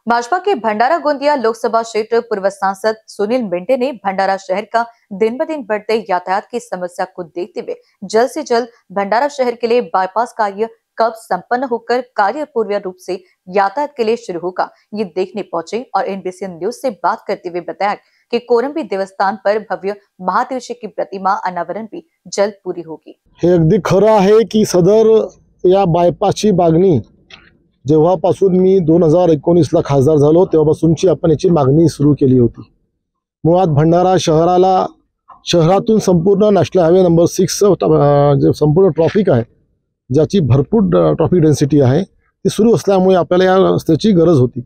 भाजपा के भंडारा गोंदिया लोकसभा क्षेत्र पूर्व सांसद सुनील मिंटे ने भंडारा शहर का दिन ब दिन बढ़ते यातायात की समस्या को देखते हुए जल्द से जल्द भंडारा शहर के लिए बाईपास कार्य कब संपन्न होकर कार्य पूर्ण रूप से यातायात के लिए शुरू होगा, ये देखने पहुंचे और एनबीसी न्यूज से बात करते हुए बताया कि कोरंबी देवस्थान पर भव्य महादेवशी की प्रतिमा अनावरण भी जल्द पूरी होगी। हे अगदी खरं आहे की सदर या बायपासची मागणी जेव्हापासून मी 2019ला खासदार झालो तेव्हापासूनची आपण याची मागणी सुरू केली होती। मुळात भंडारा शहरातून संपूर्ण नॅशनल हायवे नंबर 6 जे संपूर्ण ट्रॅफिक आहे, ज्याची भरपूर ट्रॅफिक डेन्सिटी आहे, ती सुरू असल्यामुळे आपल्याला या रस्त्याची गरज होती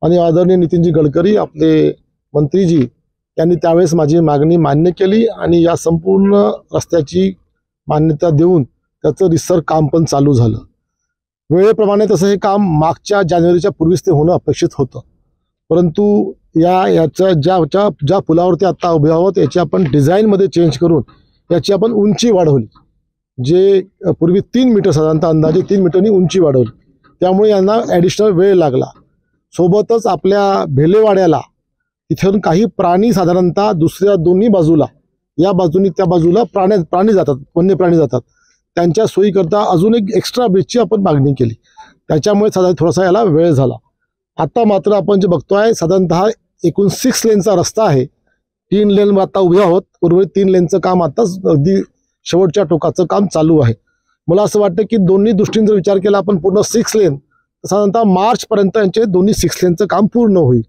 आणि आदरणीय नितीनजी गडकरी आपले मंत्रीजी यांनी त्यावेळेस माझी मागणी मान्य केली आणि या संपूर्ण रस्त्याची मान्यता देऊन त्याचं रिसर काम पण चालू झालं। वेळेप्रमाणे तसं हे काम मागच्या जानेवारीच्या पूर्वीच ते होणं अपेक्षित होतं, परंतु याच्या ज्या पुलावरती आता उभे आहोत याची आपण डिझाईनमध्ये चेंज करून याची आपण उंची वाढवली। जे पूर्वी 3 मीटर साधारणतः अंदाजे 3 मीटरनी उंची वाढवली, त्यामुळे यांना ॲडिशनल वेळ लागला। सोबतच आपल्या भेलेवाड्याला इथून काही प्राणी साधारणतः दुसऱ्या दोन्ही बाजूला या बाजूनी त्या बाजूला प्राणी जातात, वन्य प्राणी जातात, त्यांच्या सोयीकरता अजून एक एक्स्ट्रा ब्रिजची आपण मागणी केली, त्याच्यामुळे साधारण थोडासा याला वेळ झाला। आता मात्र आपण जे बघतोय साधारणतः एकूण 6 लेनचा रस्ता आहे, 3 लेन आता उभे आहोत, उर्वरित 3 लेनचं काम आताच अगदी शेवटच्या टोकाचं काम चालू आहे। मला असं वाटतं की दोन्ही दृष्टीने जर विचार केला आपण पूर्ण 6 लेन साधारणतः मार्च पर्यंत यांचे दोन्ही 6 लेनचं काम पूर्ण होईल।